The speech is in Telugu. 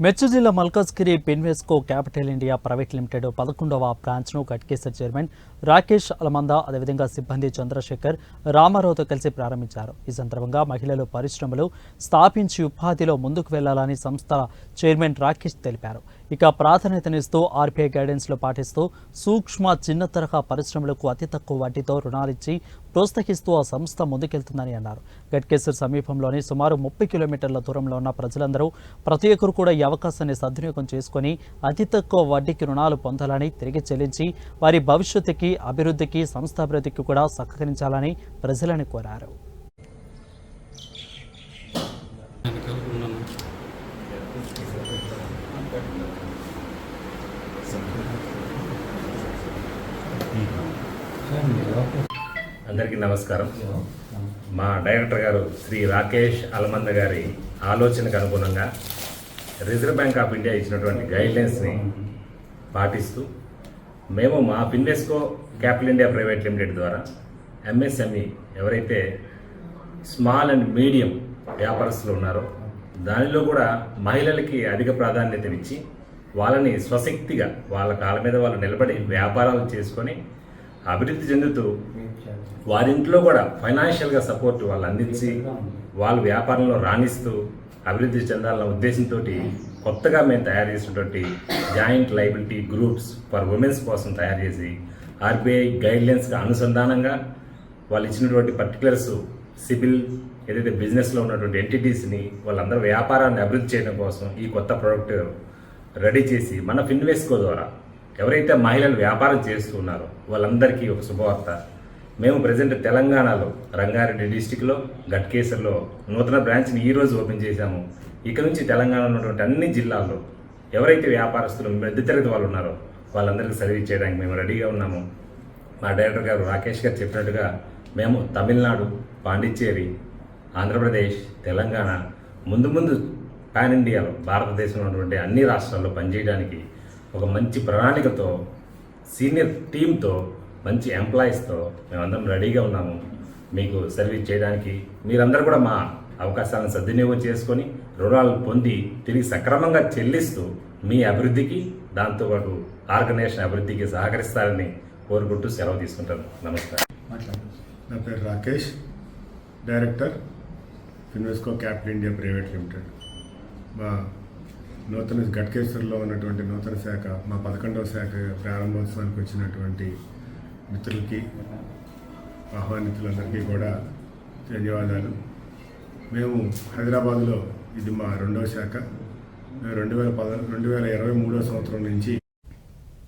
మెర్చి జిల్లా Malkajgiri Penvesco capital India private limited 11వ బ్రాంచ్ను గట్కేసర్ చైర్మన్ రాకేష్ అలమంద అదేవిధంగా సిబ్బంది చంద్రశేఖర్ రామారావుతో కలిసి ప్రారంభించారు. ఈ సందర్భంగా మహిళలు పరిశ్రమలు స్థాపించి ఉపాధిలో ముందుకు వెళ్లాలని సంస్థ చైర్మన్ రాకేష్ తెలిపారు. ఇక ప్రాధాన్యతనిస్తూ ఆర్బీఐ గైడెన్స్లో పాటిస్తూ సూక్ష్మ చిన్న తరహా పరిశ్రమలకు అతి తక్కువ వడ్డీతో రుణాలిచ్చి ప్రోత్సహిస్తూ ఆ సంస్థ ముందుకెళ్తుందని అన్నారు. గట్కేసర్ సమీపంలోని సుమారు 30 కిలోమీటర్ల దూరంలో ఉన్న ప్రజలందరూ ప్రతి ఒక్కరు కూడా ఈ అవకాశాన్ని సద్వినియోగం చేసుకుని అతి తక్కువ వడ్డీకి రుణాలు పొందాలని, తిరిగి చెల్లించి వారి భవిష్యత్తుకి, అభివృద్ధికి, సంస్థాభివృద్ధికి కూడా సహకరించాలని ప్రజలను కోరారు. అందరికీ నమస్కారం. మా డైరెక్టర్ గారు శ్రీ రాకేష్ అలమంద గారి ఆలోచనకు అనుగుణంగా రిజర్వ్ బ్యాంక్ ఆఫ్ ఇండియా ఇచ్చినటువంటి గైడ్లైన్స్ని పాటిస్తూ మేము మా పెన్వేస్కో క్యాపిటల్ ఇండియా ప్రైవేట్ లిమిటెడ్ ద్వారా ఎంఎస్ఎంఈ ఎవరైతే స్మాల్ అండ్ మీడియం వ్యాపారస్తులు ఉన్నారో దానిలో కూడా మహిళలకి అధిక ప్రాధాన్యతనిచ్చి వాళ్ళని స్వశక్తిగా వాళ్ళ కాళ్ళ మీద వాళ్ళు నిలబడి వ్యాపారాలు చేసుకొని అభివృద్ధి చెందుతూ వారింట్లో కూడా ఫైనాన్షియల్గా సపోర్ట్ వాళ్ళు అందించి వాళ్ళు వ్యాపారంలో రాణిస్తూ అభివృద్ధి చెందాలన్న ఉద్దేశంతో కొత్తగా మేము తయారు చేసినటువంటి joint liability groups for women's కోసం తయారు చేసి ఆర్బీఐ గైడ్లైన్స్గా అనుసంధానంగా వాళ్ళు ఇచ్చినటువంటి పర్టికులర్స్ సిబిల్ ఏదైతే బిజినెస్లో ఉన్నటువంటి ఎంటిటీస్ని వాళ్ళందరూ వ్యాపారాన్ని అభివృద్ధి చేయడం కోసం ఈ కొత్త ప్రోడక్ట్ రెడీ చేసి మన పెన్వేస్కో ద్వారా ఎవరైతే మహిళలు వ్యాపారం చేస్తున్నారో వాళ్ళందరికీ ఒక శుభవార్త. మేము ప్రజెంట్ తెలంగాణలో రంగారెడ్డి డిస్టిక్లో గట్కేసర్లో నూతన బ్రాంచ్ని ఈరోజు ఓపెన్ చేశాము. ఇక నుంచి తెలంగాణలో ఉన్నటువంటి అన్ని జిల్లాల్లో ఎవరైతే వ్యాపారస్తులు మధ్యతరగతి వాళ్ళు ఉన్నారో వాళ్ళందరికీ సర్వీస్ చేయడానికి మేము రెడీగా ఉన్నాము. మా డైరెక్టర్ గారు రాకేష్ గారు చెప్పినట్టుగా మేము తమిళనాడు, పాండిచ్చేరి, ఆంధ్రప్రదేశ్, తెలంగాణ ముందు పాన్ ఇండియాలో భారతదేశంలో ఉన్నటువంటి అన్ని రాష్ట్రాల్లో పనిచేయడానికి ఒక మంచి ప్రణాళికతో సీనియర్ టీంతో మంచి ఎంప్లాయీస్తో మేమందరం రెడీగా ఉన్నాము మీకు సర్వీస్ చేయడానికి. మీరందరూ కూడా మా అవకాశాలను సద్వినియోగం చేసుకొని రుణాలు పొంది తిరిగి సక్రమంగా చెల్లిస్తూ మీ అభివృద్ధికి దాంతోపాటు ఆర్గనైజేషన్ అభివృద్ధికి సహకరిస్తారని కోరుకుంటూ సెలవు తీసుకుంటాను. నమస్కారం. నా పేరు Rakesh, director Penvesco capital India private limited. మా నూతన గట్కేసర్లో ఉన్నటువంటి నూతన శాఖ మా 11వ శాఖ ప్రారంభోత్సవానికి వచ్చినటువంటి మిత్రులకి, ఆహ్వానితులందరికీ కూడా ధన్యవాదాలు. మేము హైదరాబాద్లో ఇది మా 2వ శాఖ. 2023 సంవత్సరం నుంచి